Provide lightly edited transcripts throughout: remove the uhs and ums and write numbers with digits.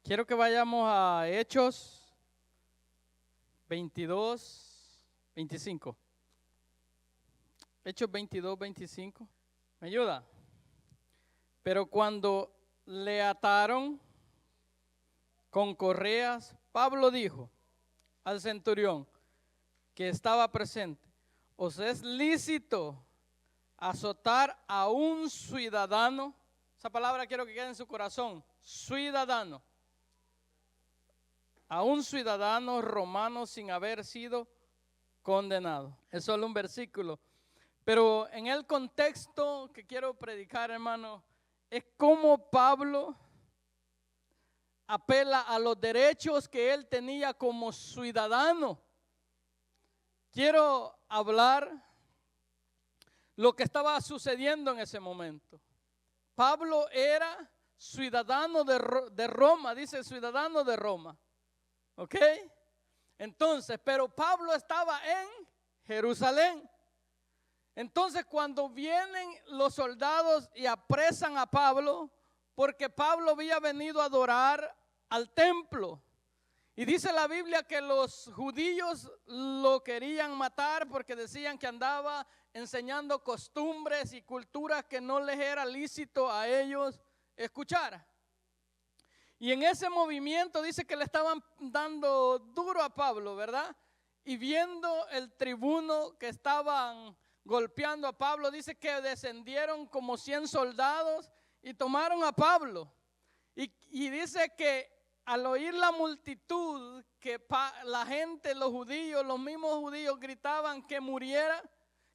Quiero que vayamos a Hechos 22, 25. Hechos 22, 25. ¿Me ayuda? Pero cuando le ataron con correas, Pablo dijo al centurión que estaba presente: ¿os es lícito azotar a un ciudadano? Esa palabra quiero que quede en su corazón: ciudadano. A un ciudadano romano sin haber sido condenado. Es solo un versículo, pero en el contexto que quiero predicar, hermano, es como Pablo apela a los derechos que él tenía como ciudadano. Quiero hablar lo que estaba sucediendo en ese momento. Pablo era ciudadano de Roma, dice ciudadano de Roma. ¿Ok? Entonces, pero Pablo estaba en Jerusalén. Entonces, cuando vienen los soldados y apresan a Pablo, porque Pablo había venido a adorar al templo. Y dice la Biblia que los judíos lo querían matar porque decían que andaba enseñando costumbres y culturas que no les era lícito a ellos escuchar. Y en ese movimiento dice que le estaban dando duro a Pablo, ¿verdad? Y viendo el tribuno que estaban golpeando a Pablo, dice que descendieron como 100 soldados y tomaron a Pablo. Y dice que al oír la multitud, que la gente, los judíos, los mismos judíos gritaban que muriera,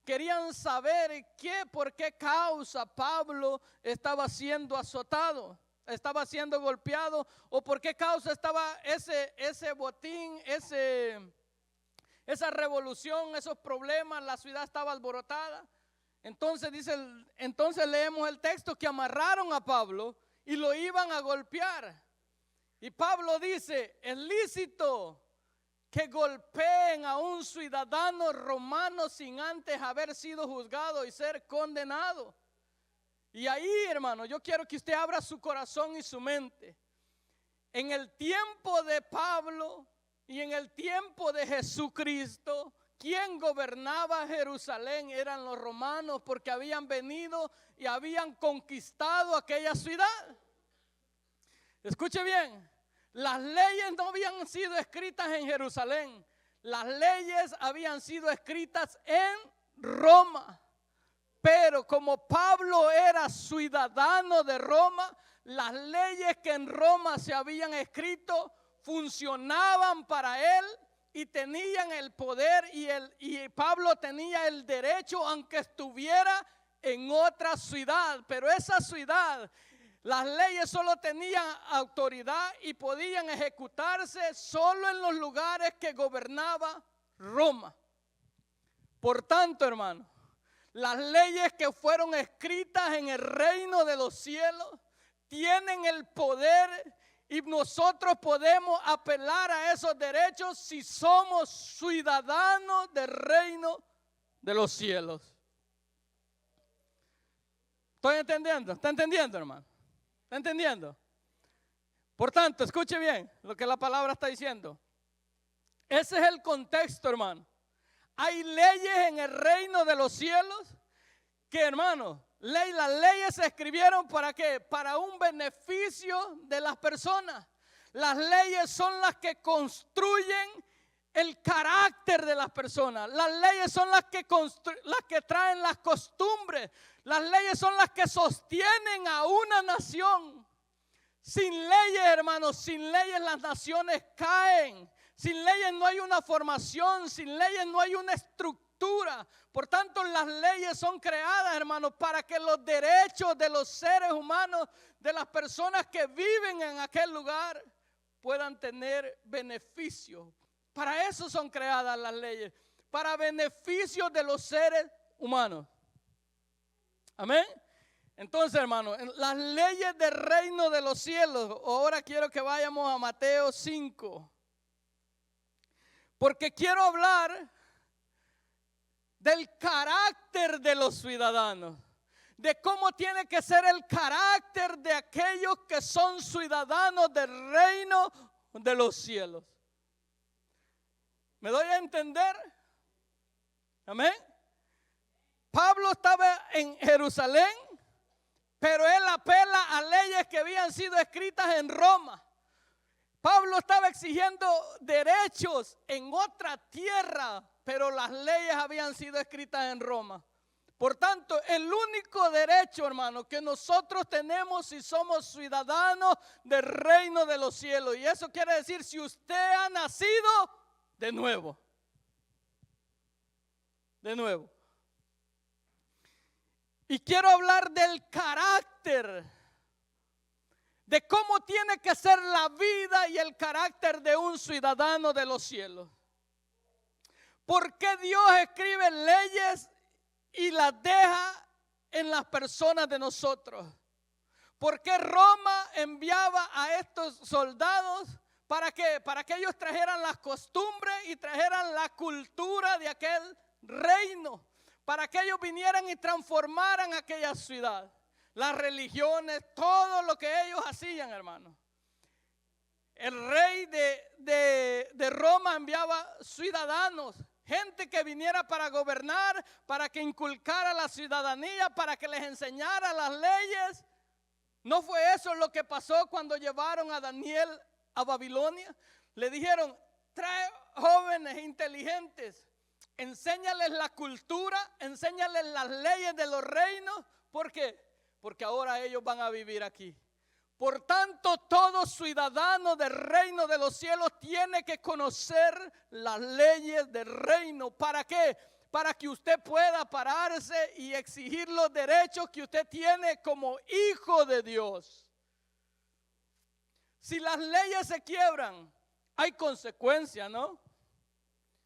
querían saber por qué causa Pablo estaba siendo azotado, estaba siendo golpeado, o por qué causa estaba ese botín, esa revolución, esos problemas, la ciudad estaba alborotada. Entonces entonces leemos el texto que amarraron a Pablo y lo iban a golpear. Y Pablo dice: es lícito que golpeen a un ciudadano romano sin antes haber sido juzgado y ser condenado. Y ahí, hermano, yo quiero que usted abra su corazón y su mente. En el tiempo de Pablo y en el tiempo de Jesucristo, quien gobernaba Jerusalén eran los romanos, porque habían venido y habían conquistado aquella ciudad. Escuche bien, las leyes no habían sido escritas en Jerusalén, las leyes habían sido escritas en Roma. Pero como Pablo era ciudadano de Roma, las leyes que en Roma se habían escrito funcionaban para él y tenían el poder, y Pablo tenía el derecho aunque estuviera en otra ciudad. Pero esa ciudad, las leyes solo tenían autoridad y podían ejecutarse solo en los lugares que gobernaba Roma. Por tanto, hermano, las leyes que fueron escritas en el reino de los cielos tienen el poder, y nosotros podemos apelar a esos derechos si somos ciudadanos del reino de los cielos. ¿Estoy entendiendo? ¿Está entendiendo, hermano? ¿Está entendiendo? Por tanto, escuche bien lo que la palabra está diciendo. Ese es el contexto, hermano. Hay leyes en el reino de los cielos que, hermano, las leyes se escribieron ¿para qué? Para un beneficio de las personas. Las leyes son las que construyen el carácter de las personas. Las leyes son las que traen las costumbres. Las leyes son las que sostienen a una nación. Sin leyes, hermanos, sin leyes las naciones caen. Sin leyes no hay una formación, sin leyes no hay una estructura. Por tanto, las leyes son creadas, hermanos, para que los derechos de los seres humanos, de las personas que viven en aquel lugar, puedan tener beneficios. Para eso son creadas las leyes, para beneficio de los seres humanos. Amén. Entonces, hermanos, las leyes del reino de los cielos. Ahora quiero que vayamos a Mateo 5. Porque quiero hablar del carácter de los ciudadanos, de cómo tiene que ser el carácter de aquellos que son ciudadanos del reino de los cielos. ¿Me doy a entender? Amén. Pablo estaba en Jerusalén, pero él apela a leyes que habían sido escritas en Roma. Pablo estaba exigiendo derechos en otra tierra, pero las leyes habían sido escritas en Roma. Por tanto, el único derecho, hermano, que nosotros tenemos si somos ciudadanos del reino de los cielos, y eso quiere decir si usted ha nacido de nuevo. De nuevo. Y quiero hablar del carácter, de cómo tiene que ser la vida y el carácter de un ciudadano de los cielos. ¿Por qué Dios escribe leyes y las deja en las personas de nosotros? ¿Por qué Roma enviaba a estos soldados? ¿Para qué? Para que ellos trajeran las costumbres y trajeran la cultura de aquel reino. Para que ellos vinieran y transformaran aquella ciudad. Las religiones, todo lo que ellos hacían, hermano. El rey de Roma enviaba ciudadanos, gente que viniera para gobernar, para que inculcara la ciudadanía, para que les enseñara las leyes. ¿No fue eso lo que pasó cuando llevaron a Daniel a Babilonia? Le dijeron, trae jóvenes inteligentes, enséñales la cultura, enséñales las leyes de los reinos. ¿Por qué? Porque ahora ellos van a vivir aquí. Por tanto, todo ciudadano del reino de los cielos tiene que conocer las leyes del reino. ¿Para qué? Para que usted pueda pararse y exigir los derechos que usted tiene como hijo de Dios. Si las leyes se quiebran, hay consecuencias, ¿no?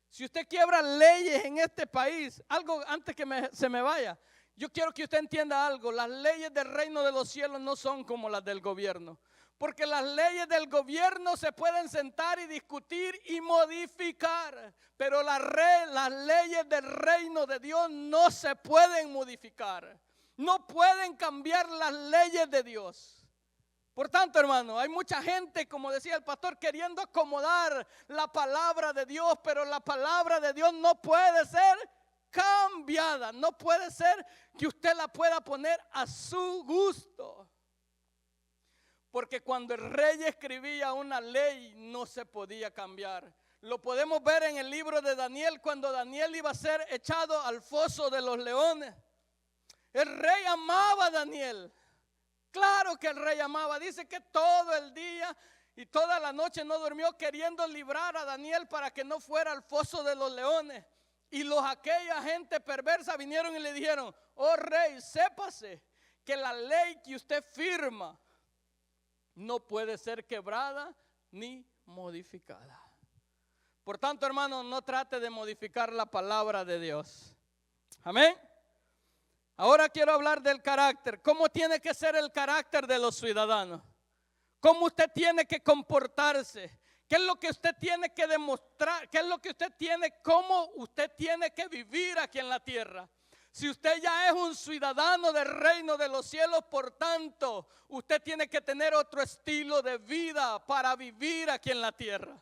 Si usted quiebra leyes en este país, algo antes que se me vaya, yo quiero que usted entienda algo. Las leyes del reino de los cielos no son como las del gobierno. Porque las leyes del gobierno se pueden sentar y discutir y modificar. Pero las leyes del reino de Dios no se pueden modificar. No pueden cambiar las leyes de Dios. Por tanto, hermano, hay mucha gente, como decía el pastor, queriendo acomodar la palabra de Dios. Pero la palabra de Dios no puede ser cambiada. No puede ser que usted la pueda poner a su gusto. Porque cuando el rey escribía una ley no se podía cambiar. Lo podemos ver en el libro de Daniel, cuando Daniel iba a ser echado al foso de los leones. El rey amaba a Daniel. Claro que el rey amaba. Dice que todo el día y toda la noche no durmió queriendo librar a Daniel para que no fuera al foso de los leones. Y aquella gente perversa vinieron y le dijeron, oh rey, sépase que la ley que usted firma no puede ser quebrada ni modificada. Por tanto, hermano, no trate de modificar la palabra de Dios. Amén. Ahora quiero hablar del carácter. ¿Cómo tiene que ser el carácter de los ciudadanos? ¿Cómo usted tiene que comportarse? ¿Qué es lo que usted tiene que demostrar? ¿Qué es lo que usted tiene? ¿Cómo usted tiene que vivir aquí en la tierra? Si usted ya es un ciudadano del reino de los cielos, por tanto, usted tiene que tener otro estilo de vida para vivir aquí en la tierra.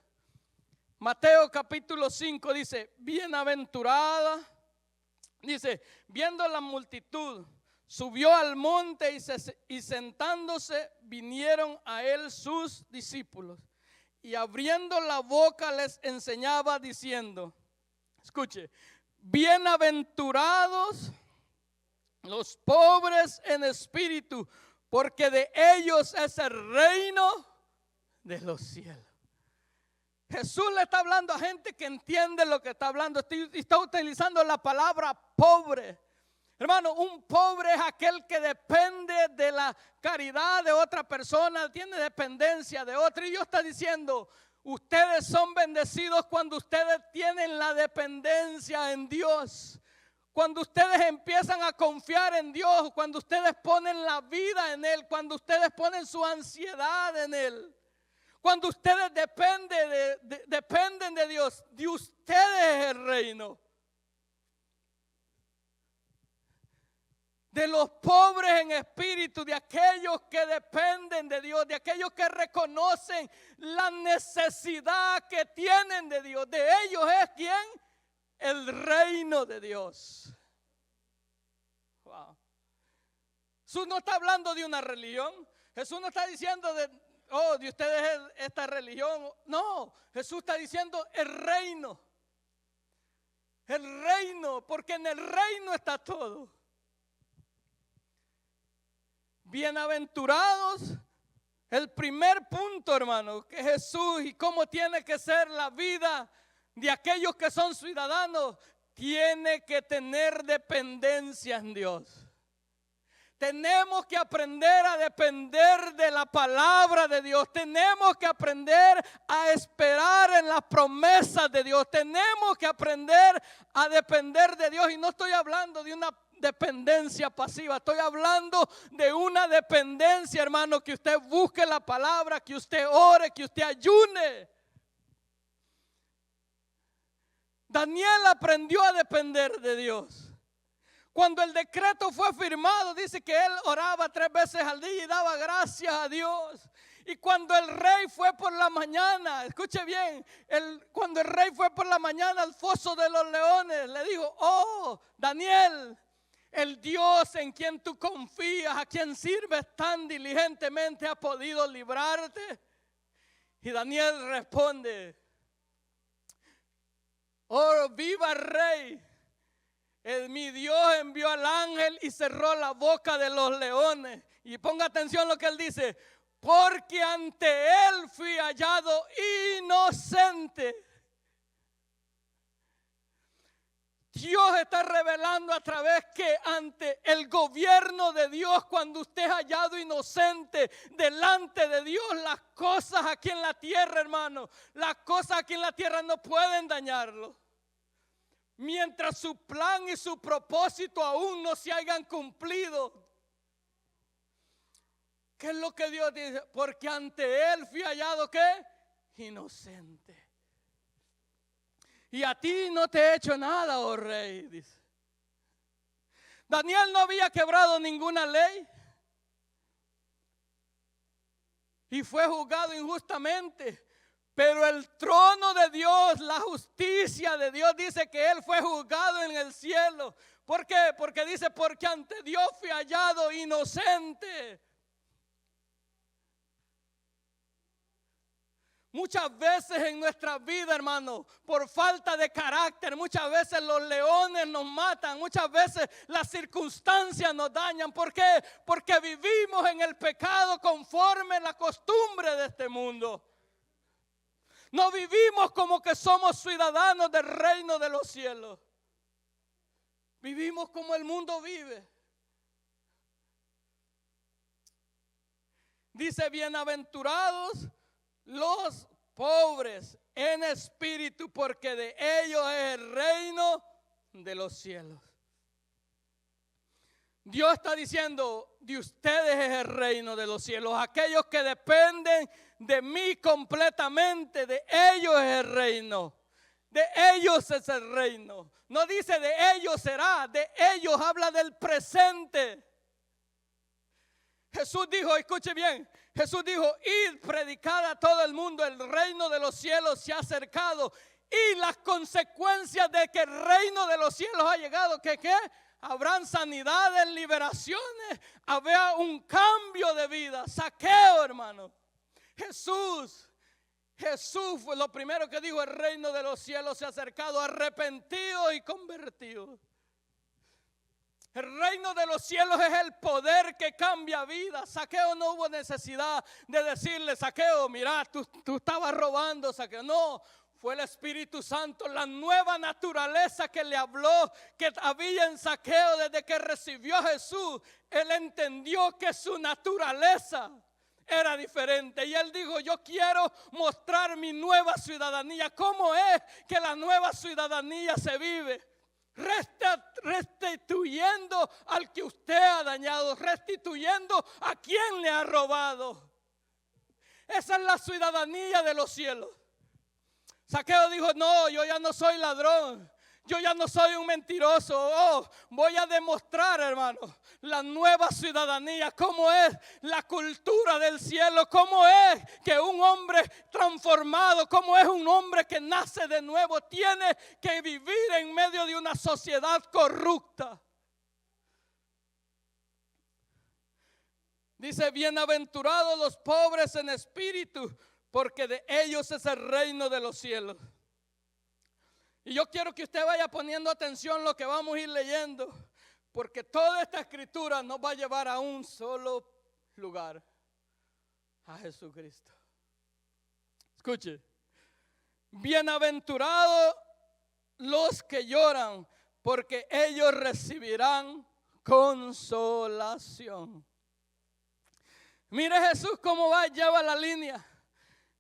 Mateo capítulo 5 dice, bienaventurada, dice, viendo la multitud, subió al monte y sentándose vinieron a él sus discípulos. Y abriendo la boca les enseñaba diciendo, escuche, bienaventurados los pobres en espíritu, porque de ellos es el reino de los cielos. Jesús le está hablando a gente que entiende lo que está hablando. Está utilizando la palabra pobre. Hermano, un pobre es aquel que depende de la caridad de otra persona, tiene dependencia de otra. Y Dios está diciendo, ustedes son bendecidos cuando ustedes tienen la dependencia en Dios. Cuando ustedes empiezan a confiar en Dios, cuando ustedes ponen la vida en Él, cuando ustedes ponen su ansiedad en Él. Cuando ustedes dependen de Dios, de ustedes es el reino. De de los pobres en espíritu, de aquellos que dependen de Dios, de aquellos que reconocen la necesidad que tienen de Dios. De ellos es ¿quién? El reino de Dios. Wow. Jesús no está hablando de una religión. Jesús no está diciendo de ustedes es esta religión. No, Jesús está diciendo el reino. El reino, porque en el reino está todo. Bienaventurados, el primer punto, hermano, que Jesús y cómo tiene que ser la vida de aquellos que son ciudadanos, tiene que tener dependencia en Dios. Tenemos que aprender a depender de la palabra de Dios. Tenemos que aprender a esperar en las promesas de Dios. Tenemos que aprender a depender de Dios. Y no estoy hablando de una dependencia pasiva. Estoy hablando de una dependencia, hermano, que usted busque la palabra, que usted ore, que usted ayune. Daniel aprendió a depender de Dios. Cuando el decreto fue firmado, dice que él oraba 3 veces al día y daba gracias a Dios. Y cuando el rey fue por la mañana, escuche bien, cuando el rey fue por la mañana al foso de los leones, le dijo: oh, Daniel, el Dios en quien tú confías, a quien sirves tan diligentemente, ha podido librarte. Y Daniel responde: oh, viva el rey. Mi Dios envió al ángel y cerró la boca de los leones. Y ponga atención lo que él dice: porque ante él fui hallado inocente. Dios está revelando a través que ante el gobierno de Dios, cuando usted es hallado inocente delante de Dios, las cosas aquí en la tierra, hermano, las cosas aquí en la tierra no pueden dañarlo. Mientras su plan y su propósito aún no se hayan cumplido. ¿Qué es lo que Dios dice? Porque ante él fui hallado ¿qué? Inocente. Y a ti no te he hecho nada, oh rey, dice. Daniel no había quebrado ninguna ley y fue juzgado injustamente. Pero el trono de Dios, la justicia de Dios, dice que él fue juzgado en el cielo. ¿Por qué? Porque dice: porque ante Dios fui hallado inocente. Muchas veces en nuestra vida, hermano, por falta de carácter, muchas veces los leones nos matan, muchas veces las circunstancias nos dañan. ¿Por qué? Porque vivimos en el pecado conforme a la costumbre de este mundo. No vivimos como que somos ciudadanos del reino de los cielos. Vivimos como el mundo vive. Dice: bienaventurados los pobres en espíritu, porque de ellos es el reino de los cielos. Dios está diciendo: de ustedes es el reino de los cielos. Aquellos que dependen de mí completamente, de ellos es el reino. De ellos es el reino. No dice de ellos será, de ellos habla del presente. Jesús dijo, escuche bien, Jesús dijo: id, predicad a todo el mundo, el reino de los cielos se ha acercado. Y las consecuencias de que el reino de los cielos ha llegado, ¿qué? Habrán sanidades, liberaciones, habrá un cambio de vida. Zaqueo, hermano. Jesús fue lo primero que dijo: el reino de los cielos se ha acercado, arrepentidos y convertidos. El reino de los cielos es el poder que cambia vidas. Zaqueo no hubo necesidad de decirle: Zaqueo, mira, tú estabas robando, Zaqueo. No, fue el Espíritu Santo, la nueva naturaleza que le habló, que había en Zaqueo desde que recibió a Jesús. Él entendió que su naturaleza era diferente y él dijo: yo quiero mostrar mi nueva ciudadanía. ¿Cómo es que la nueva ciudadanía se vive? Restituyendo al que usted ha dañado, restituyendo a quien le ha robado. Esa es la ciudadanía de los cielos. Zaqueo dijo: no, yo ya no soy ladrón, Yo ya no soy un mentiroso. Oh, voy a demostrar, hermano, la nueva ciudadanía, cómo es la cultura del cielo, cómo es que un hombre transformado, cómo es un hombre que nace de nuevo, tiene que vivir en medio de una sociedad corrupta. Dice, bienaventurados los pobres en espíritu, porque de ellos es el reino de los cielos. Y yo quiero que usted vaya poniendo atención a lo que vamos a ir leyendo, porque toda esta escritura nos va a llevar a un solo lugar, a Jesucristo. Escuche, bienaventurados los que lloran, porque ellos recibirán consolación. Mire Jesús cómo va, lleva la línea.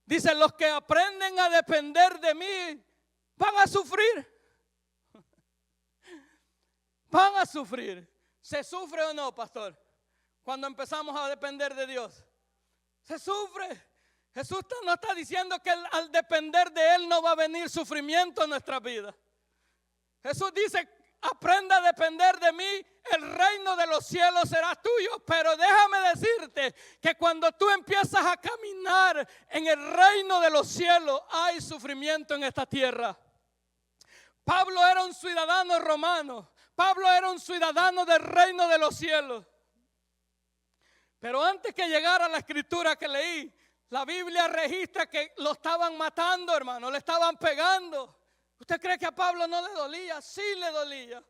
Dice, los que aprenden a depender de mí van a sufrir. Van a sufrir. ¿Se sufre o no, pastor? Cuando empezamos a depender de Dios. Se sufre. Jesús no está diciendo que al depender de Él no va a venir sufrimiento en nuestra vida. Jesús dice, aprenda a depender de mí, el reino de los cielos será tuyo. Pero déjame decirte que cuando tú empiezas a caminar en el reino de los cielos, hay sufrimiento en esta tierra. Pablo era un ciudadano romano. Pablo era un ciudadano del reino de los cielos. Pero antes que llegara a la escritura que leí, la Biblia registra que lo estaban matando, hermano, le estaban pegando. ¿Usted cree que a Pablo no le dolía? Sí le dolía.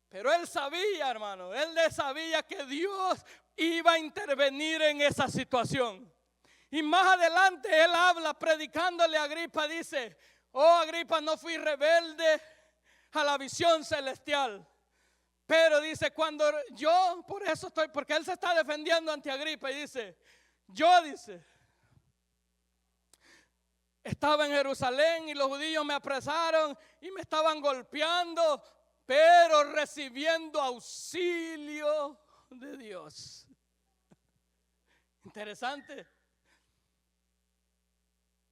Pero él sabía, hermano, él sabía que Dios iba a intervenir en esa situación. Y más adelante él habla predicándole a Agripa, dice, oh Agripa, no fui rebelde a la visión celestial. Pero dice, cuando yo, por eso estoy, porque él se está defendiendo ante Agripa y dice, yo dice, estaba en Jerusalén y los judíos me apresaron y me estaban golpeando, pero recibiendo auxilio de Dios. Interesante.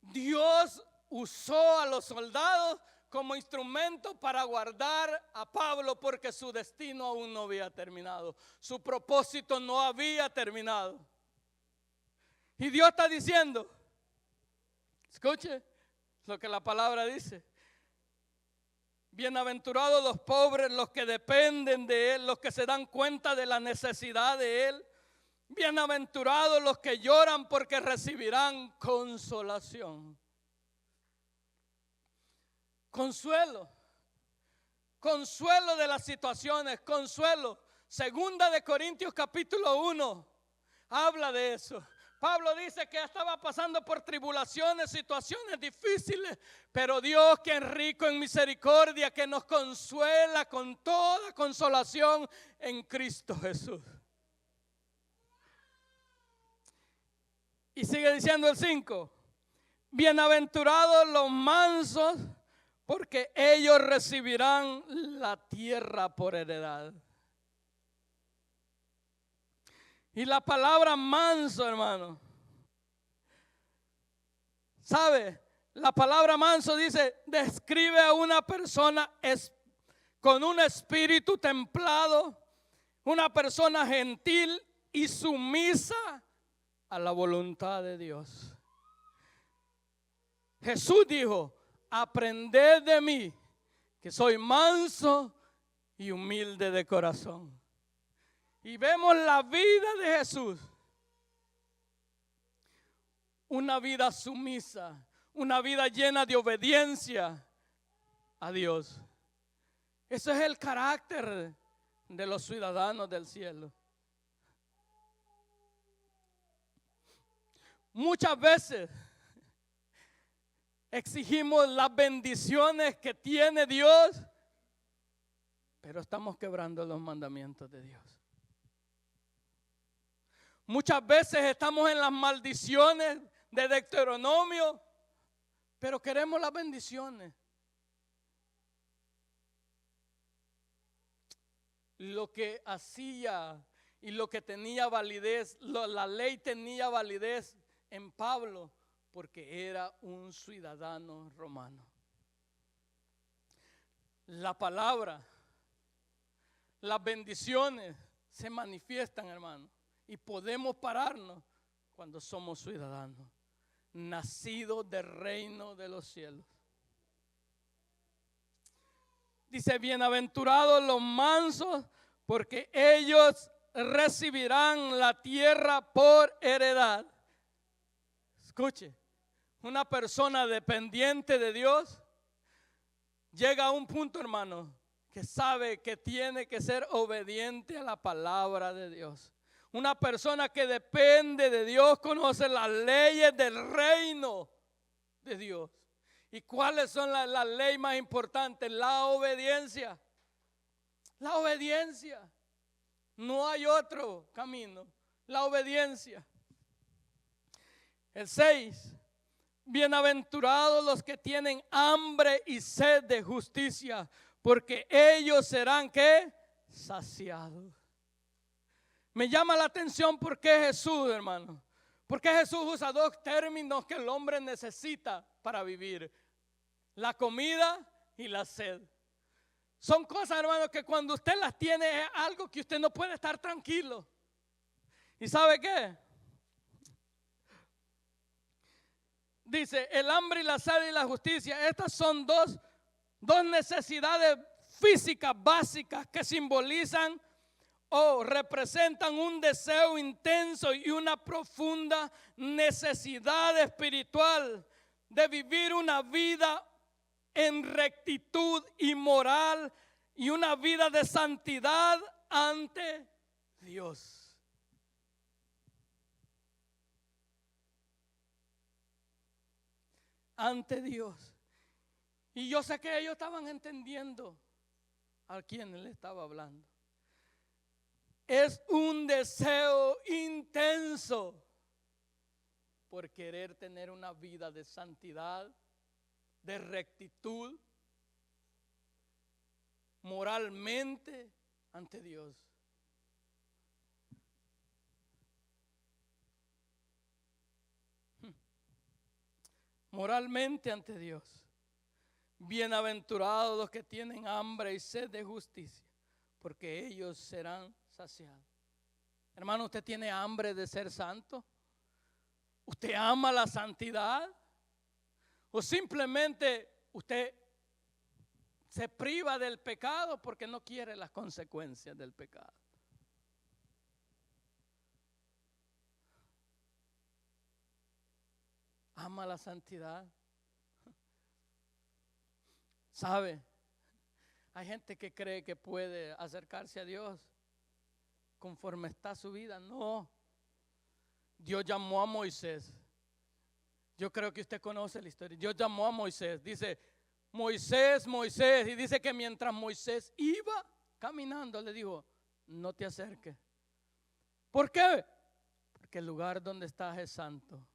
Dios usó a los soldados como instrumento para guardar a Pablo porque su destino aún no había terminado. Su propósito no había terminado. Y Dios está diciendo, escuche lo que la palabra dice. Bienaventurados los pobres, los que dependen de Él, los que se dan cuenta de la necesidad de Él. Bienaventurados los que lloran porque recibirán consolación. Consuelo. Consuelo de las situaciones, consuelo. Segunda de Corintios capítulo 1 habla de eso. Pablo dice que estaba pasando por tribulaciones, situaciones difíciles, pero Dios, que es rico en misericordia, que nos consuela con toda consolación en Cristo Jesús. Y sigue diciendo el 5, bienaventurados los mansos, porque ellos recibirán la tierra por heredad. Y la palabra manso, hermano, ¿sabe? La palabra manso dice, describe a una persona con un espíritu templado, una persona gentil y sumisa a la voluntad de Dios. Jesús dijo, aprended de mí, que soy manso y humilde de corazón. Y vemos la vida de Jesús. Una vida sumisa, una vida llena de obediencia a Dios. Ese es el carácter de los ciudadanos del cielo. Muchas veces exigimos las bendiciones que tiene Dios, pero estamos quebrando los mandamientos de Dios. Muchas veces estamos en las maldiciones de Deuteronomio, pero queremos las bendiciones. Lo que hacía y lo que tenía validez, la ley tenía validez en Pablo porque era un ciudadano romano. la palabra, las bendiciones se manifiestan, hermano. Y podemos pararnos cuando somos ciudadanos, nacidos del reino de los cielos. Dice, bienaventurados los mansos, porque ellos recibirán la tierra por heredad. Escuche, una persona dependiente de Dios llega a un punto, hermano, que sabe que tiene que ser obediente a la palabra de Dios. Una persona que depende de Dios conoce las leyes del reino de Dios. ¿Y cuáles son las leyes más importantes? La obediencia. La obediencia. No hay otro camino. La obediencia. El 6. Bienaventurados los que tienen hambre y sed de justicia, porque ellos serán, ¿qué? Saciados. Me llama la atención porque Jesús, hermano. Porque Jesús usa dos términos que el hombre necesita para vivir: la comida y la sed. Son cosas, hermano, que cuando usted las tiene es algo que usted no puede estar tranquilo. ¿Y sabe qué? Dice, el hambre y la sed y la justicia. Estas son dos necesidades físicas básicas que simbolizan o representan un deseo intenso y una profunda necesidad espiritual de vivir una vida en rectitud y moral y una vida de santidad ante Dios. Ante Dios. Y yo sé que ellos estaban entendiendo a quién le estaba hablando. Es un deseo intenso por querer tener una vida de santidad, de rectitud, moralmente ante Dios. Moralmente ante Dios. Bienaventurados los que tienen hambre y sed de justicia, porque ellos serán saciados. Hermano, ¿usted tiene hambre de ser santo? ¿Usted ama la santidad? ¿O simplemente usted se priva del pecado porque no quiere las consecuencias del pecado? ¿Ama la santidad? ¿Sabe? Hay gente que cree que puede acercarse a Dios conforme está su vida. No. Dios llamó a Moisés. Yo creo que usted conoce la historia. Dios llamó a Moisés. Dice, Moisés, Moisés. Y dice que mientras Moisés iba caminando, le dijo, no te acerques. ¿Por qué? Porque el lugar donde estás es santo.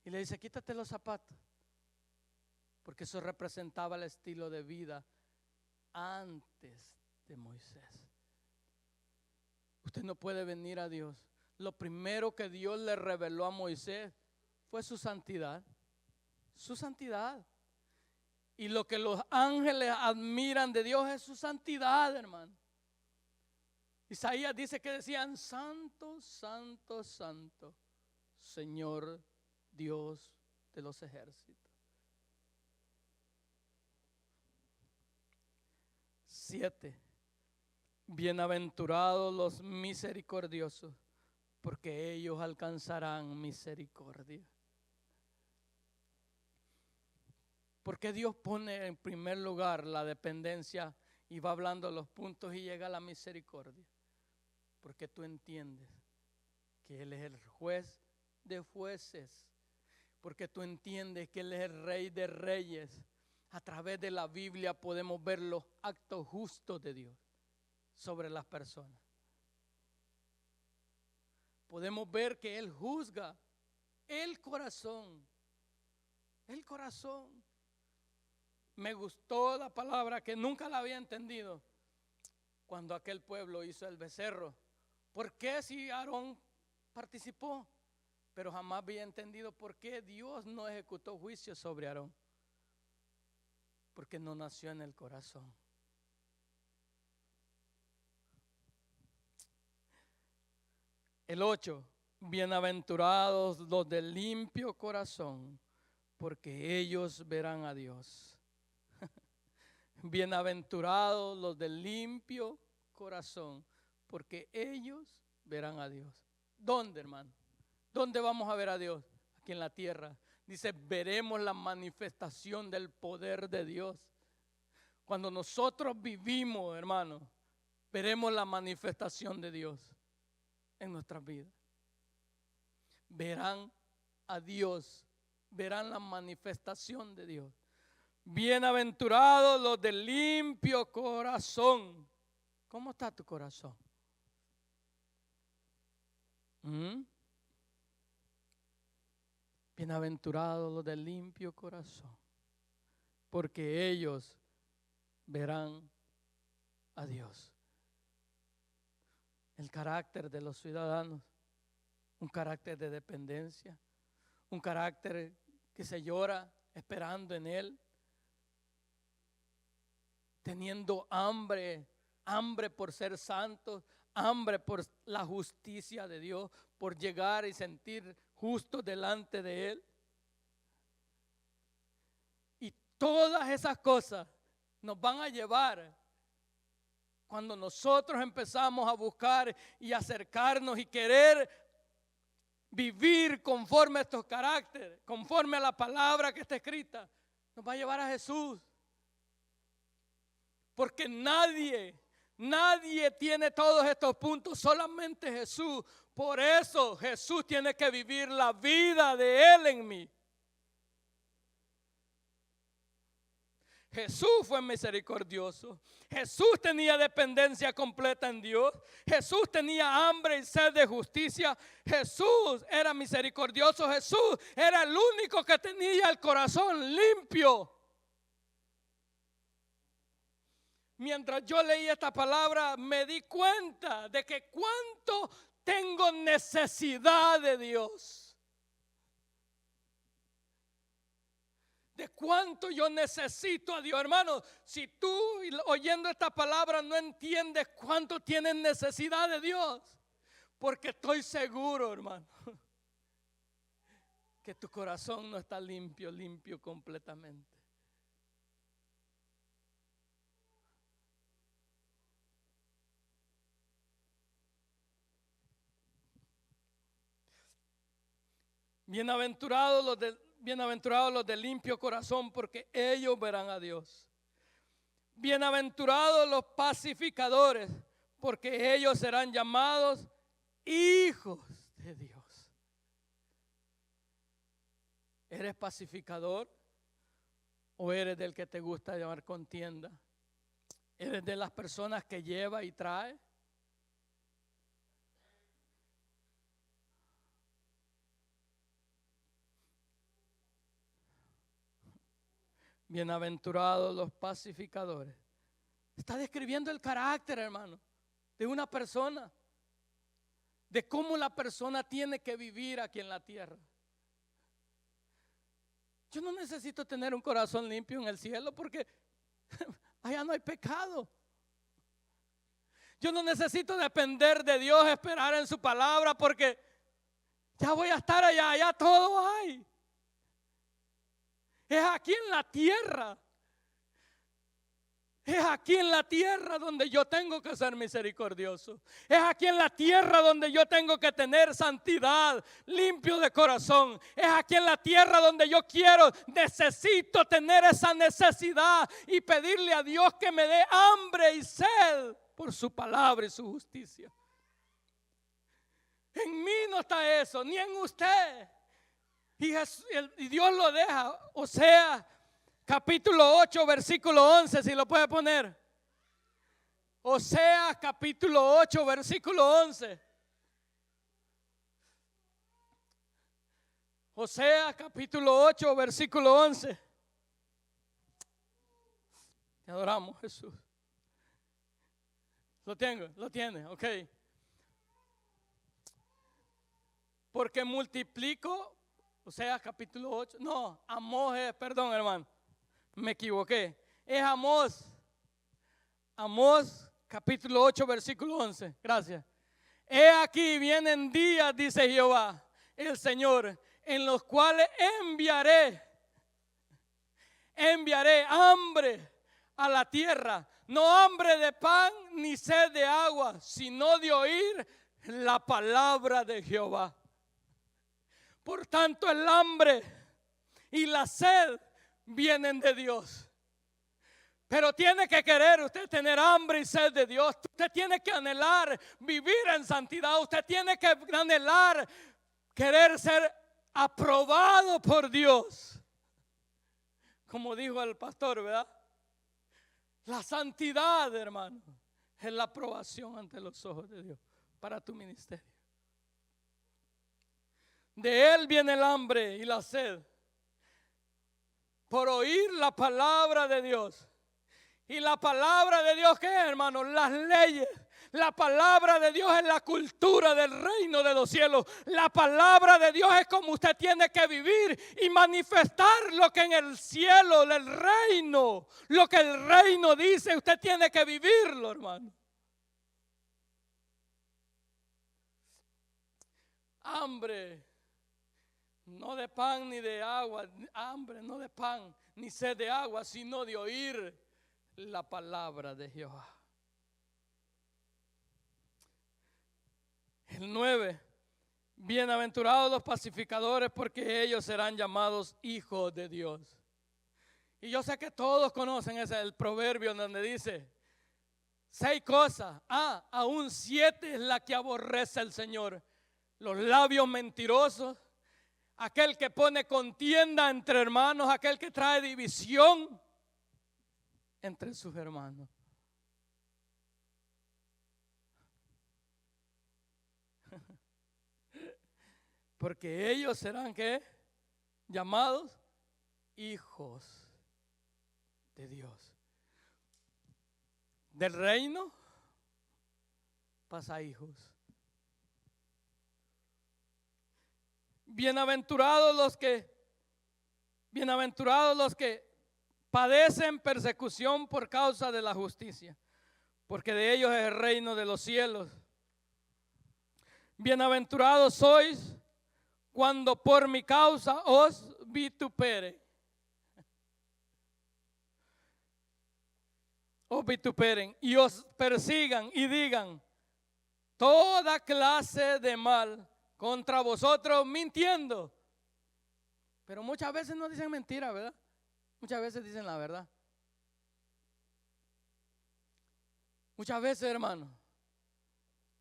Y le dice, quítate los zapatos. Porque eso representaba el estilo de vida antes de Moisés. Usted no puede venir a Dios. Lo primero que Dios le reveló a Moisés fue su santidad. Su santidad. Y lo que los ángeles admiran de Dios es su santidad, hermano. Isaías dice que decían, santo, santo, santo, Señor Dios de los ejércitos. 7. Bienaventurados los misericordiosos, porque ellos alcanzarán misericordia. Porque Dios pone en primer lugar la dependencia y va hablando los puntos y llega a la misericordia. Porque tú entiendes que Él es el juez de jueces. Porque tú entiendes que Él es el rey de reyes. A través de la Biblia podemos ver los actos justos de Dios sobre las personas. Podemos ver que Él juzga el corazón. El corazón. Me gustó la palabra que nunca la había entendido cuando aquel pueblo hizo el becerro. ¿Por qué si Aarón participó? Pero jamás había entendido por qué Dios no ejecutó juicio sobre Aarón. porque no nació en el corazón. El 8, bienaventurados los de limpio corazón, porque ellos verán a Dios. Bienaventurados los de limpio corazón, porque ellos verán a Dios. ¿Dónde, hermano? ¿Dónde vamos a ver a Dios? Aquí en la tierra. Dice, veremos la manifestación del poder de Dios. Cuando nosotros vivimos, hermano, veremos la manifestación de Dios en nuestras vidas. Verán a Dios, verán la manifestación de Dios. Bienaventurados los de limpio corazón. ¿Cómo está tu corazón? Bienaventurados los de limpio corazón, porque ellos verán a Dios. El carácter de los ciudadanos, un carácter de dependencia, un carácter que se llora esperando en Él, teniendo hambre por ser santos, hambre por la justicia de Dios, por llegar y sentir justo delante de Él. Y todas esas cosas nos van a llevar, cuando nosotros empezamos a buscar y acercarnos y querer vivir conforme a estos caracteres, conforme a la palabra que está escrita, nos va a llevar a Jesús. Porque nadie tiene todos estos puntos, solamente Jesús. Por eso Jesús tiene que vivir la vida de Él en mí. Jesús fue misericordioso. Jesús tenía dependencia completa en Dios. Jesús tenía hambre y sed de justicia. Jesús era misericordioso. Jesús era el único que tenía el corazón limpio. Mientras yo leí esta palabra, me di cuenta de que cuánto tengo necesidad de Dios. De cuánto yo necesito a Dios. Hermano, si tú oyendo esta palabra no entiendes cuánto tienes necesidad de Dios, porque estoy seguro, hermano, que tu corazón no está limpio completamente. Bienaventurados los de limpio corazón, porque ellos verán a Dios. Bienaventurados los pacificadores, porque ellos serán llamados hijos de Dios. ¿Eres pacificador o eres del que te gusta llevar contienda? ¿Eres de las personas que lleva y trae? Bienaventurados los pacificadores. Está describiendo el carácter, hermano, de una persona, de cómo la persona tiene que vivir aquí en la tierra. Yo no necesito tener un corazón limpio en el cielo, porque allá no hay pecado. Yo no necesito depender de Dios, esperar en su palabra, porque ya voy a estar allá todo hay. Es aquí en la tierra. Es aquí en la tierra donde yo tengo que ser misericordioso. Es aquí en la tierra donde yo tengo que tener santidad, limpio de corazón. Es aquí en la tierra donde yo necesito tener esa necesidad y pedirle a Dios que me dé hambre y sed por su palabra y su justicia. En mí no está eso, ni en usted. Y Dios lo deja. Oseas capítulo 8 versículo 11, si lo puede poner. Oseas capítulo 8 versículo 11. Oseas capítulo 8 versículo 11. Te adoramos, Jesús. Lo tiene, ok. Porque multiplico. O sea, capítulo 8, no, Amós, perdón, hermano, me equivoqué. Es Amós. Amós capítulo 8 versículo 11. Gracias. He aquí vienen días, dice Jehová, el Señor, en los cuales enviaré hambre a la tierra, no hambre de pan ni sed de agua, sino de oír la palabra de Jehová. Por tanto, el hambre y la sed vienen de Dios. Pero tiene que querer usted tener hambre y sed de Dios. Usted tiene que anhelar vivir en santidad. Usted tiene que anhelar querer ser aprobado por Dios. Como dijo el pastor, ¿verdad? La santidad, hermano, es la aprobación ante los ojos de Dios para tu ministerio. De Él viene el hambre y la sed por oír la palabra de Dios. Y la palabra de Dios, ¿qué es, hermano? Las leyes. La palabra de Dios es la cultura del reino de los cielos. La palabra de Dios es como usted tiene que vivir y manifestar lo que en el cielo, del reino, lo que el reino dice, usted tiene que vivirlo, hermano. Hambre, no de pan ni de agua, hambre, no de pan ni sed de agua, sino de oír la palabra de Jehová. El 9, bienaventurados los pacificadores, porque ellos serán llamados hijos de Dios. Y yo sé que todos conocen ese el proverbio donde dice 6 cosas, aún 7 es la que aborrece el Señor: los labios mentirosos, aquel que pone contienda entre hermanos, aquel que trae división entre sus hermanos. Porque ellos serán, ¿qué? Llamados hijos de Dios. Del reino pasa a hijos. Bienaventurados los que padecen persecución por causa de la justicia, porque de ellos es el reino de los cielos. Bienaventurados sois cuando por mi causa os vituperen. Os vituperen y os persigan y digan toda clase de mal contra vosotros, mintiendo. Pero muchas veces no dicen mentira, ¿verdad? Muchas veces dicen la verdad. Muchas veces, hermano,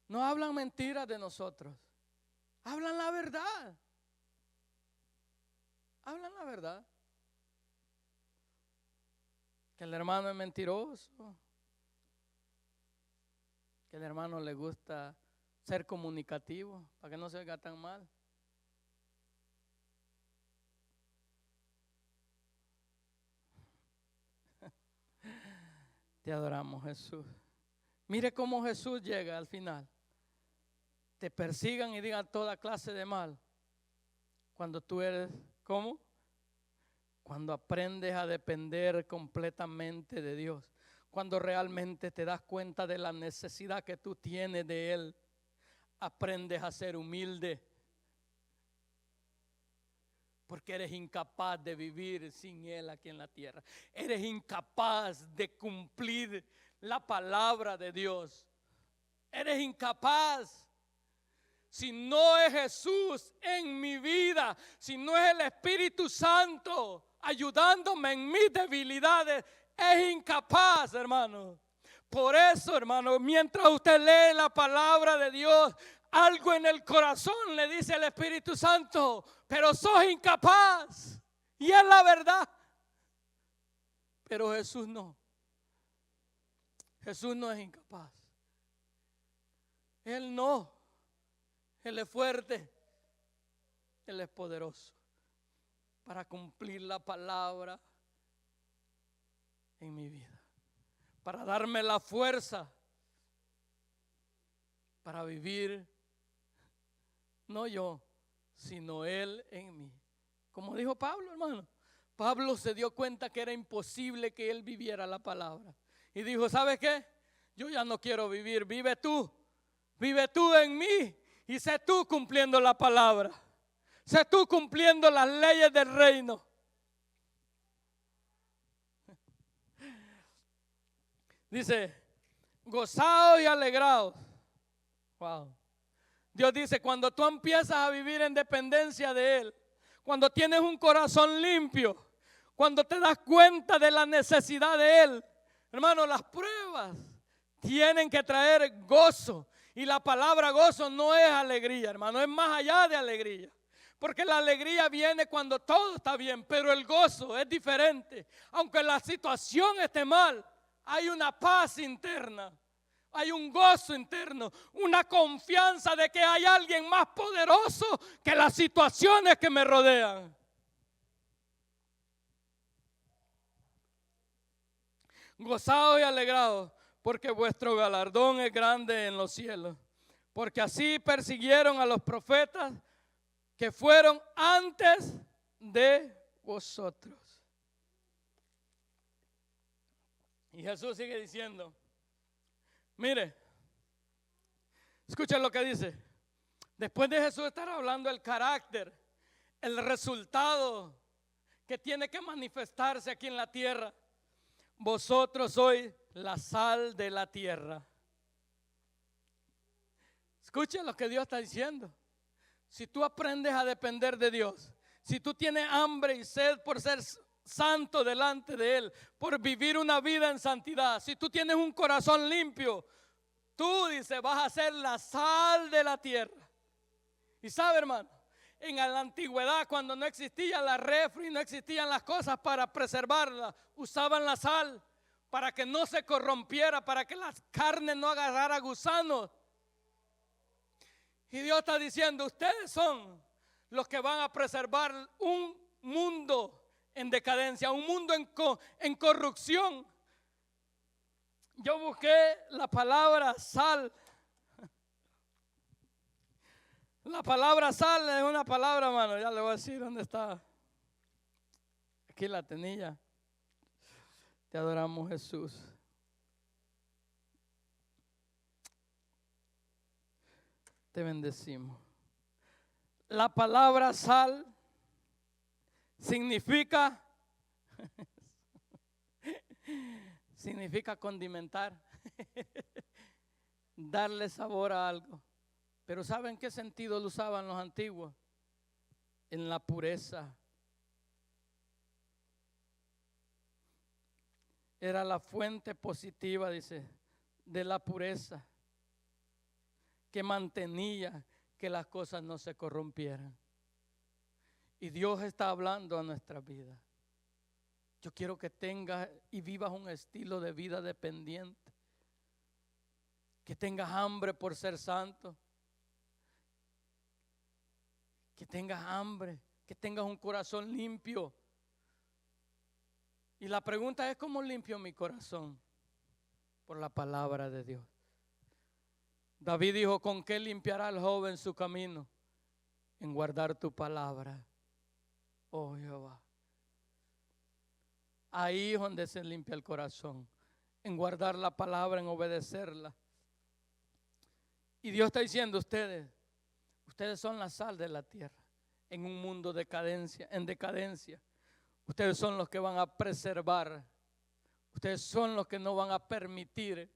no hablan mentiras de nosotros. Hablan la verdad. Hablan la verdad. Que el hermano es mentiroso. Que el hermano le gusta ser comunicativo para que no se oiga tan mal. Te adoramos, Jesús. Mire cómo Jesús llega al final. Te persigan y digan toda clase de mal. Cuando tú eres, ¿cómo? Cuando aprendes a depender completamente de Dios. Cuando realmente te das cuenta de la necesidad que tú tienes de Él. Aprendes a ser humilde. Porque eres incapaz de vivir sin Él aquí en la tierra. Eres incapaz de cumplir la palabra de Dios. Eres incapaz. Si no es Jesús en mi vida, si no es el Espíritu Santo ayudándome en mis debilidades, es incapaz, hermano. Por eso, hermano, mientras usted lee la palabra de Dios, algo en el corazón le dice el Espíritu Santo, pero sos incapaz. Y es la verdad. Pero Jesús no. Jesús no es incapaz. Él no. Él es fuerte. Él es poderoso para cumplir la palabra en mi vida. Para darme la fuerza para vivir, no yo, sino Él en mí. Como dijo Pablo, hermano, Pablo se dio cuenta que era imposible que él viviera la palabra. Y dijo, ¿sabes qué? Yo ya no quiero vivir, vive tú en mí y sé tú cumpliendo la palabra. Sé tú cumpliendo las leyes del reino. Dice, gozaos y alegraos. Wow. Dios dice, cuando tú empiezas a vivir en dependencia de Él, cuando tienes un corazón limpio, cuando te das cuenta de la necesidad de Él, hermano, las pruebas tienen que traer gozo. Y la palabra gozo no es alegría, hermano, es más allá de alegría. Porque la alegría viene cuando todo está bien, pero el gozo es diferente. Aunque la situación esté mal, hay una paz interna. Hay un gozo interno, una confianza de que hay alguien más poderoso que las situaciones que me rodean. Gozaos y alegraos, porque vuestro galardón es grande en los cielos. Porque así persiguieron a los profetas que fueron antes de vosotros. Y Jesús sigue diciendo, mire, escuchen lo que dice. Después de Jesús estar hablando del carácter, el resultado que tiene que manifestarse aquí en la tierra. Vosotros sois la sal de la tierra. Escuchen lo que Dios está diciendo. Si tú aprendes a depender de Dios, si tú tienes hambre y sed por ser santo delante de Él, por vivir una vida en santidad, si tú tienes un corazón limpio, tú, dice, vas a ser la sal de la tierra. Y sabe, hermano, en la antigüedad, cuando no existía la refri, no existían las cosas para preservarla, usaban la sal para que no se corrompiera, para que las carnes no agarrara gusanos. Y Dios está diciendo, ustedes son los que van a preservar un mundo en decadencia, un mundo en corrupción. Yo busqué la palabra sal. La palabra sal es una palabra, hermano, ya le voy a decir dónde está. Aquí la tenía. Te adoramos, Jesús. Te bendecimos. La palabra sal significa condimentar, darle sabor a algo. Pero ¿saben qué sentido lo usaban los antiguos? En la pureza. Era la fuente positiva, dice, de la pureza, que mantenía que las cosas no se corrompieran. Y Dios está hablando a nuestra vida. Yo quiero que tengas y vivas un estilo de vida dependiente. Que tengas hambre por ser santo. Que tengas hambre, que tengas un corazón limpio. Y la pregunta es, ¿cómo limpio mi corazón? Por la palabra de Dios. David dijo, ¿con qué limpiará el joven su camino? En guardar tu palabra, oh Jehová. Ahí es donde se limpia el corazón, en guardar la palabra, en obedecerla. Y Dios está diciendo, ustedes son la sal de la tierra, en un mundo en decadencia. Ustedes son los que van a preservar, ustedes son los que no van a permitir.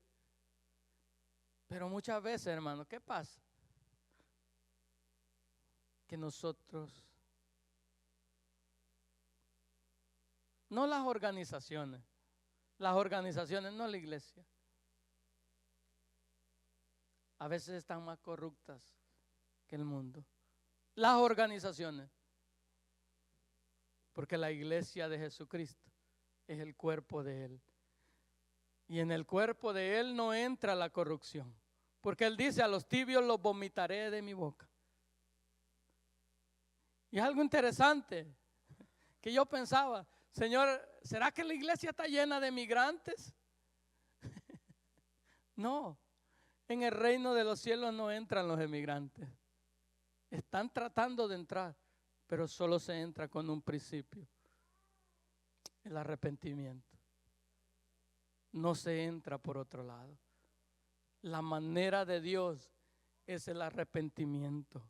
Pero muchas veces, hermano, ¿qué pasa? Que nosotros, no las organizaciones, no la iglesia, a veces están más corruptas que el mundo. Las organizaciones, porque la iglesia de Jesucristo es el cuerpo de Él. Y en el cuerpo de Él no entra la corrupción, porque Él dice, a los tibios los vomitaré de mi boca. Y es algo interesante que yo pensaba, Señor, ¿será que la iglesia está llena de migrantes? No, en el reino de los cielos no entran los emigrantes. Están tratando de entrar, pero solo se entra con un principio. el arrepentimiento. No se entra por otro lado. La manera de Dios es el arrepentimiento.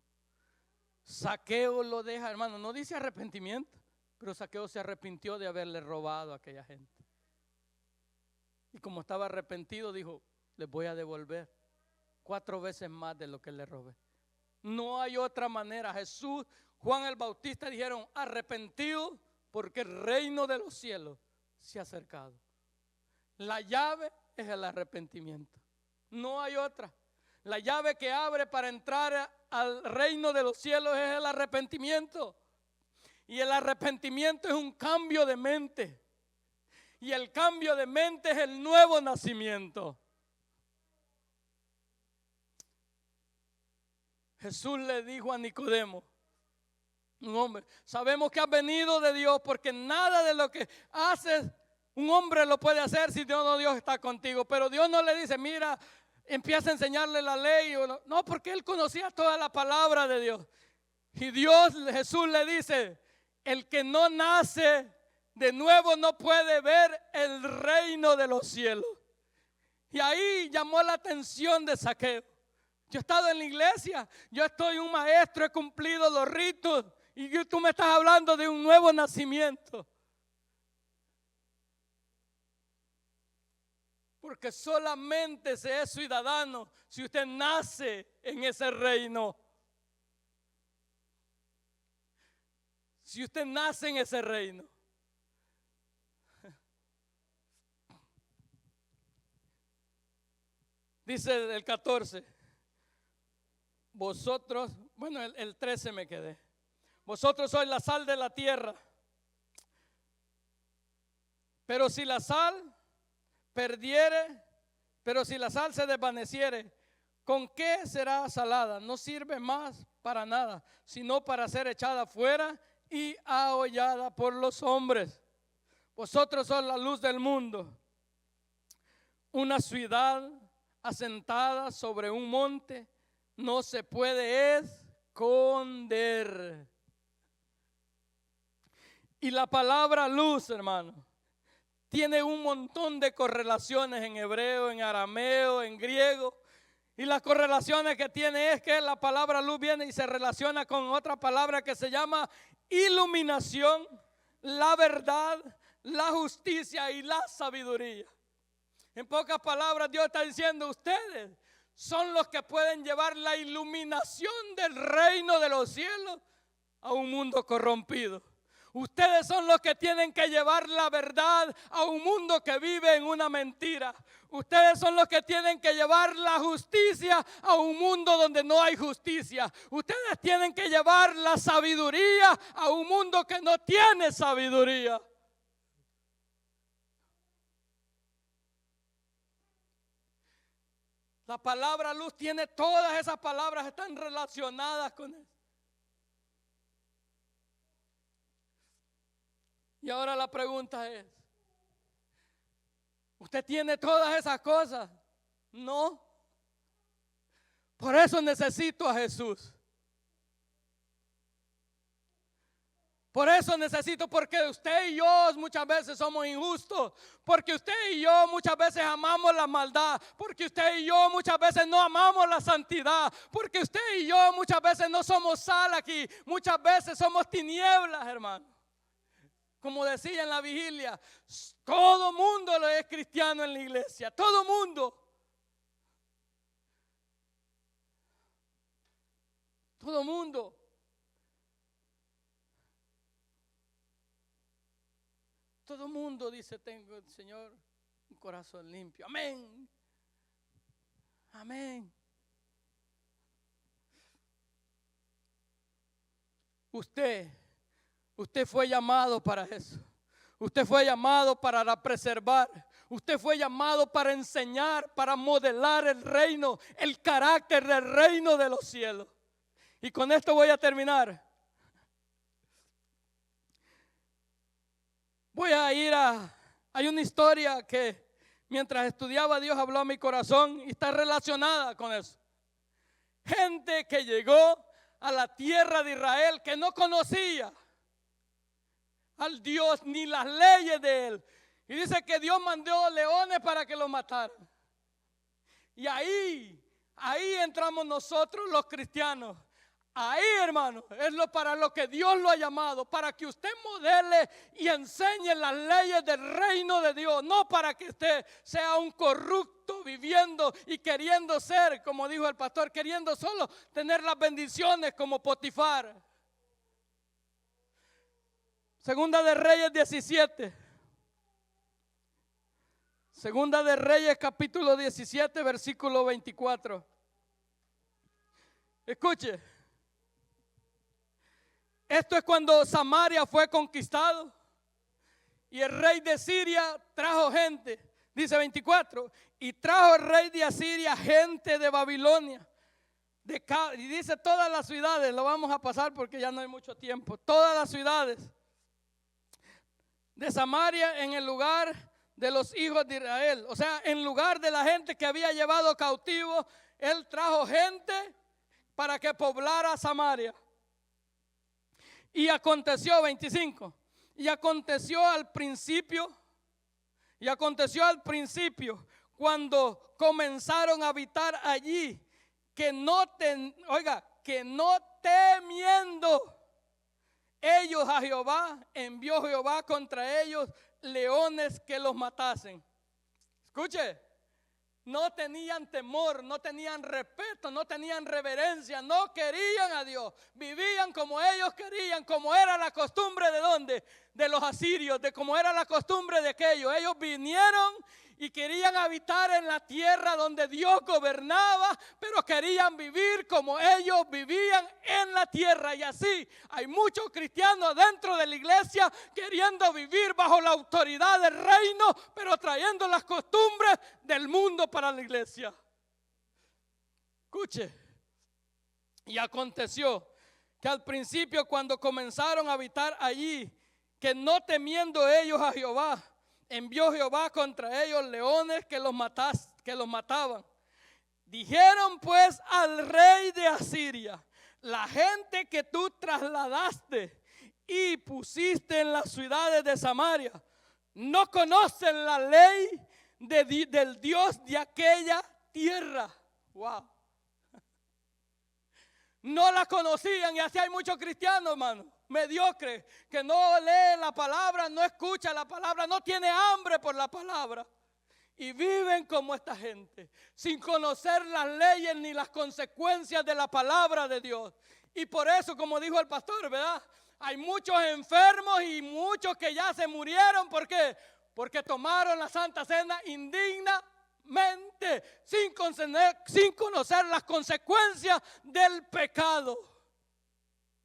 Zaqueo lo deja, hermano, no dice arrepentimiento, pero Zaqueo se arrepintió de haberle robado a aquella gente. Y como estaba arrepentido, dijo, les voy a devolver 4 veces más de lo que le robé. No hay otra manera. Jesús, Juan el Bautista dijeron, arrepentido porque el reino de los cielos se ha acercado. La llave es el arrepentimiento. No hay otra. La llave que abre para entrar al reino de los cielos es el arrepentimiento. Y el arrepentimiento es un cambio de mente. Y el cambio de mente es el nuevo nacimiento. Jesús le dijo a Nicodemo, un hombre, sabemos que has venido de Dios porque nada de lo que haces un hombre lo puede hacer si Dios está contigo. Pero Dios no le dice, mira, empieza a enseñarle la ley. No, porque él conocía toda la palabra de Dios. Y Jesús le dice, el que no nace de nuevo no puede ver el reino de los cielos. Y ahí llamó la atención de Zaqueo. Yo he estado en la iglesia, yo estoy un maestro, he cumplido los ritos y tú me estás hablando de un nuevo nacimiento. Porque solamente se es ciudadano si usted nace en ese reino. Si usted nace en ese reino. Dice el 14. Vosotros, bueno, el 13 me quedé. Vosotros sois la sal de la tierra. Pero si la sal se desvaneciere, ¿con qué será salada? No sirve más para nada, sino para ser echada fuera y ahollada por los hombres. Vosotros sois la luz del mundo. Una ciudad asentada sobre un monte no se puede esconder. Y la palabra luz, hermano, tiene un montón de correlaciones en hebreo, en arameo, en griego. Y las correlaciones que tiene es que la palabra luz viene y se relaciona con otra palabra que se llama iluminación, la verdad, la justicia y la sabiduría. En pocas palabras, Dios está diciendo, ustedes son los que pueden llevar la iluminación del reino de los cielos a un mundo corrompido. Ustedes son los que tienen que llevar la verdad a un mundo que vive en una mentira. Ustedes son los que tienen que llevar la justicia a un mundo donde no hay justicia. Ustedes tienen que llevar la sabiduría a un mundo que no tiene sabiduría. La palabra luz tiene todas esas palabras, están relacionadas con eso. Y ahora la pregunta es, ¿usted tiene todas esas cosas? No. Por eso necesito a Jesús. Por eso necesito, porque usted y yo muchas veces somos injustos, porque usted y yo muchas veces amamos la maldad, porque usted y yo muchas veces no amamos la santidad, porque usted y yo muchas veces no somos sal aquí, muchas veces somos tinieblas, hermano. Como decía en la vigilia, todo mundo lo es cristiano en la iglesia, todo mundo. Todo mundo. Todo mundo dice, tengo, Señor, un corazón limpio. Amén. Amén. Usted fue llamado para eso. Usted fue llamado para preservar. Usted fue llamado para enseñar, para modelar el reino, el carácter del reino de los cielos. Y con esto voy a terminar. Hay una historia que mientras estudiaba Dios habló a mi corazón y está relacionada con eso. Gente que llegó a la tierra de Israel que no conocía al Dios ni las leyes de Él. Y dice que Dios mandó leones para que lo mataran. Y ahí entramos nosotros los cristianos. Ahí, hermano, es para lo que Dios lo ha llamado, para que usted modele y enseñe las leyes del reino de Dios, no para que usted sea un corrupto viviendo y queriendo ser, como dijo el pastor, queriendo solo tener las bendiciones como Potifar. Segunda de Reyes 17. Segunda de Reyes capítulo 17, versículo 24. Escuche. Esto es cuando Samaria fue conquistado y el rey de Siria trajo gente. Dice 24, y trajo el rey de Asiria gente de Babilonia. Y dice todas las ciudades, lo vamos a pasar porque ya no hay mucho tiempo. Todas las ciudades de Samaria en el lugar de los hijos de Israel. O sea, en lugar de la gente que había llevado cautivo, él trajo gente para que poblara Samaria. Y aconteció, 25, y aconteció al principio, cuando comenzaron a habitar allí, que no temiendo ellos a Jehová, envió Jehová contra ellos leones que los matasen. Escuche. No tenían temor, no tenían respeto, no tenían reverencia, no querían a Dios. Vivían como ellos querían, como era la costumbre de ¿dónde? De los asirios, de como era la costumbre de aquellos. Ellos vinieron y querían habitar en la tierra donde Dios gobernaba, pero querían vivir como ellos vivían en la tierra. Y así hay muchos cristianos dentro de la iglesia queriendo vivir bajo la autoridad del reino, pero trayendo las costumbres del mundo para la iglesia. Escuche. Y aconteció que al principio, cuando comenzaron a habitar allí, que no temiendo ellos a Jehová, envió Jehová contra ellos leones que los mataban. Dijeron pues al rey de Asiria: la gente que tú trasladaste y pusiste en las ciudades de Samaria, no conocen la ley del Dios de aquella tierra. Wow. No la conocían, y así hay muchos cristianos, hermano, mediocres, que no leen la palabra, no escuchan la palabra, no tienen hambre por la palabra. Y viven como esta gente, sin conocer las leyes ni las consecuencias de la palabra de Dios. Y por eso, como dijo el pastor, ¿verdad? Hay muchos enfermos y muchos que ya se murieron. ¿Por qué? Porque tomaron la Santa Cena indignamente, sin conocer las consecuencias del pecado.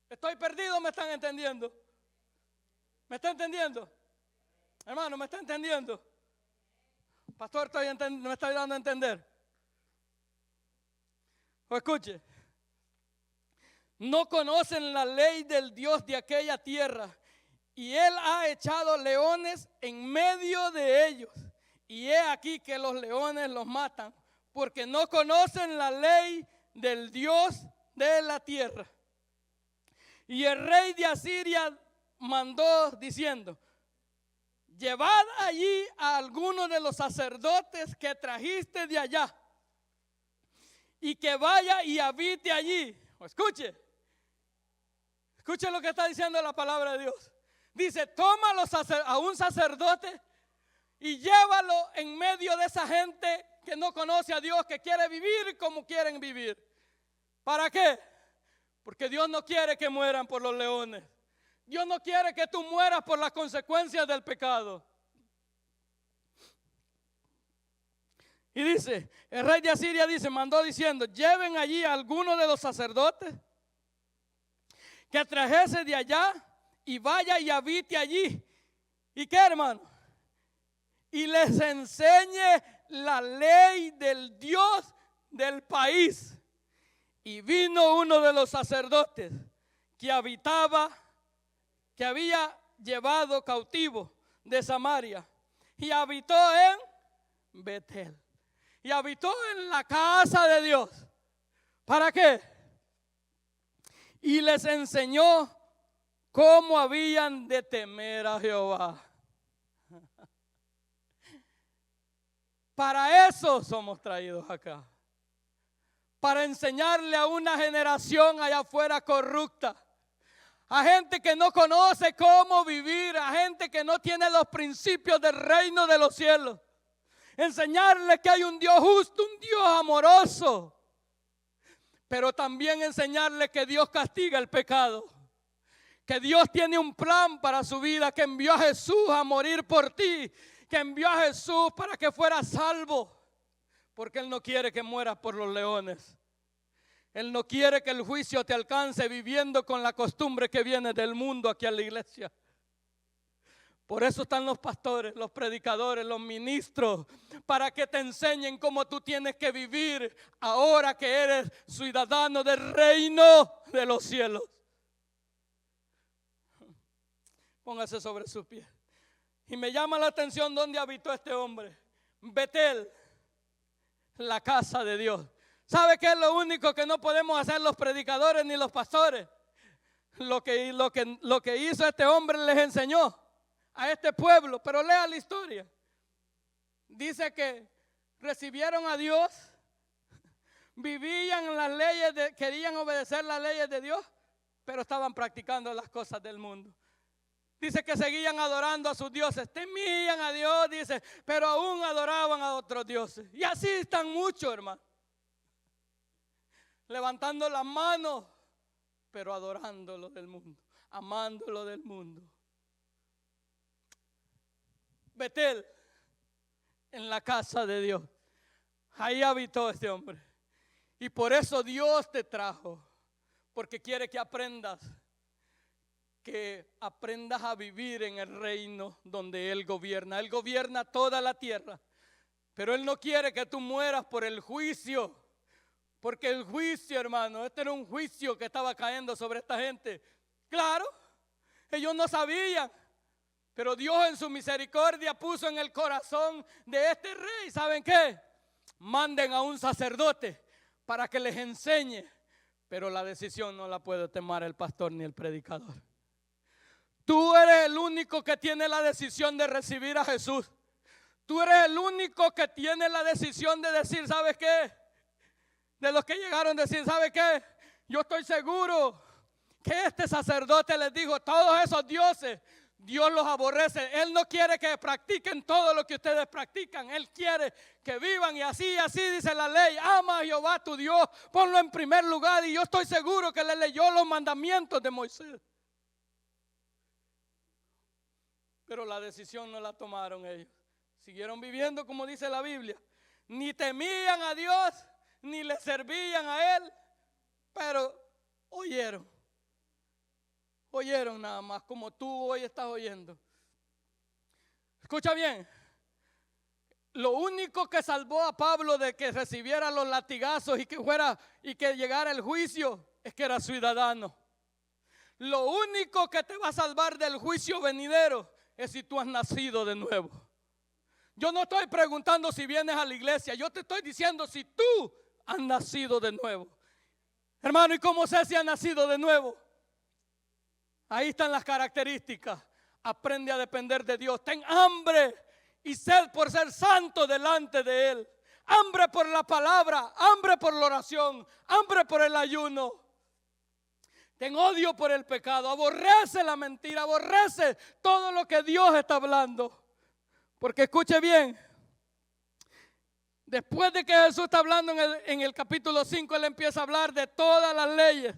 ¿Estoy perdido? ¿Me están entendiendo? ¿Me está entendiendo? Hermano, ¿me está entendiendo? Pastor, me está dando a entender. O escuche. No conocen la ley del Dios de aquella tierra, y Él ha echado leones en medio de ellos. Y he aquí que los leones los matan, porque no conocen la ley del Dios de la tierra. Y el rey de Asiria mandó diciendo: llevad allí a algunos de los sacerdotes que trajiste de allá, y que vaya y habite allí. Escuche lo que está diciendo la palabra de Dios. Dice: toma a un sacerdote y llévalo en medio de esa gente que no conoce a Dios, que quiere vivir como quieren vivir. ¿Para qué? Porque Dios no quiere que mueran por los leones. Dios no quiere que tú mueras por las consecuencias del pecado. Y dice, el rey de Asiria mandó diciendo: lleven allí a algunos de los sacerdotes que trajese de allá, y vaya y habite allí. ¿Y qué, hermano? Y les enseñe la ley del Dios del país. Y vino uno de los sacerdotes que había llevado cautivo de Samaria, y habitó en Betel, y habitó en la casa de Dios. ¿Para qué? Y les enseñó cómo habían de temer a Jehová. Para eso somos traídos acá. Para enseñarle a una generación allá afuera corrupta, a gente que no conoce cómo vivir, a gente que no tiene los principios del reino de los cielos. Enseñarle que hay un Dios justo, un Dios amoroso, pero también enseñarle que Dios castiga el pecado, que Dios tiene un plan para su vida, que envió a Jesús a morir por ti, que envió a Jesús para que fueras salvo, porque Él no quiere que mueras por los leones. Él no quiere que el juicio te alcance viviendo con la costumbre que viene del mundo aquí a la iglesia. Por eso están los pastores, los predicadores, los ministros, para que te enseñen cómo tú tienes que vivir ahora que eres ciudadano del reino de los cielos. Póngase sobre sus pies. Y me llama la atención dónde habitó este hombre. Betel, la casa de Dios. ¿Sabe qué es lo único que no podemos hacer los predicadores ni los pastores? Lo que hizo este hombre les enseñó a este pueblo, pero lea la historia. Dice que recibieron a Dios, vivían las leyes, querían obedecer las leyes de Dios, pero estaban practicando las cosas del mundo. Dice que seguían adorando a sus dioses, temían a Dios, dice, pero aún adoraban a otros dioses. Y así están muchos, hermano, levantando las manos, pero adorándolo del mundo, amándolo del mundo. Betel, en la casa de Dios. Ahí habitó este hombre. Y por eso Dios te trajo. Porque quiere que aprendas a vivir en el reino donde Él gobierna. Él gobierna toda la tierra. Pero Él no quiere que tú mueras por el juicio. Porque el juicio, hermano, este era un juicio que estaba cayendo sobre esta gente. Claro, ellos no sabían. Pero Dios en su misericordia puso en el corazón de este rey, ¿saben qué? Manden a un sacerdote para que les enseñe. Pero la decisión no la puede tomar el pastor ni el predicador. Tú eres el único que tiene la decisión de recibir a Jesús. Tú eres el único que tiene la decisión de decir, ¿sabes qué? De los que llegaron a decir, ¿sabe qué? Yo estoy seguro que este sacerdote les dijo, todos esos dioses, Dios los aborrece. Él no quiere que practiquen todo lo que ustedes practican. Él quiere que vivan y así dice la ley. Ama a Jehová tu Dios, ponlo en primer lugar. Y yo estoy seguro que le leyó los mandamientos de Moisés. Pero la decisión no la tomaron ellos. Siguieron viviendo como dice la Biblia. Ni temían a Dios, ni le servían a Él. Pero oyeron nada más, como tú hoy estás oyendo. Escucha bien. Lo único que salvó a Pablo de que recibiera los latigazos y que llegara el juicio es que era ciudadano. Lo único que te va a salvar del juicio venidero es si tú has nacido de nuevo. Yo no estoy preguntando si vienes a la iglesia, yo te estoy diciendo si tú has nacido de nuevo. Hermano, ¿y cómo sé si has nacido de nuevo? Ahí están las características. Aprende a depender de Dios. Ten hambre y sed por ser santo delante de Él. Hambre por la palabra, hambre por la oración, hambre por el ayuno. Ten odio por el pecado, aborrece la mentira, aborrece todo lo que Dios está hablando. Porque escuche bien, después de que Jesús está hablando en el capítulo 5, Él empieza a hablar de todas las leyes.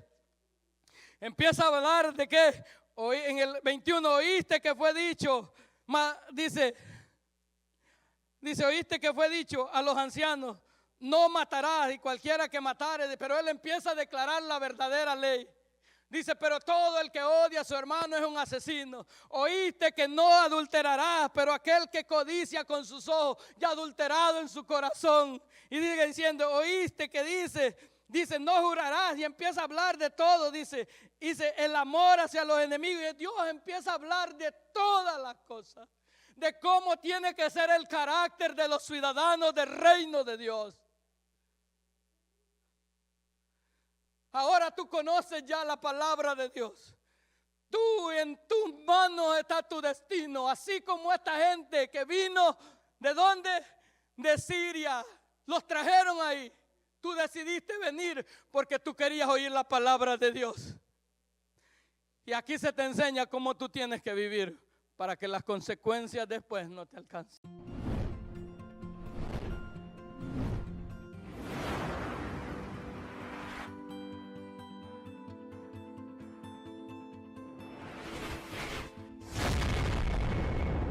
Empieza a hablar de que en el 21 oíste que fue dicho, dice, oíste que fue dicho a los ancianos, no matarás y cualquiera que matare, pero Él empieza a declarar la verdadera ley. Dice, pero todo el que odia a su hermano es un asesino. Oíste que no adulterarás, pero aquel que codicia con sus ojos ya adulterado en su corazón. Y sigue diciendo, oíste que dice, no jurarás, y empieza a hablar de todo, dice el amor hacia los enemigos, y Dios empieza a hablar de todas las cosas, de cómo tiene que ser el carácter de los ciudadanos del reino de Dios. Ahora tú conoces ya la palabra de Dios. tú, en tus manos está tu destino. Así como esta gente que vino, ¿de dónde? De Siria. Los trajeron ahí. Tú decidiste venir porque tú querías oír la palabra de Dios. Y aquí se te enseña cómo tú tienes que vivir para que las consecuencias después no te alcancen.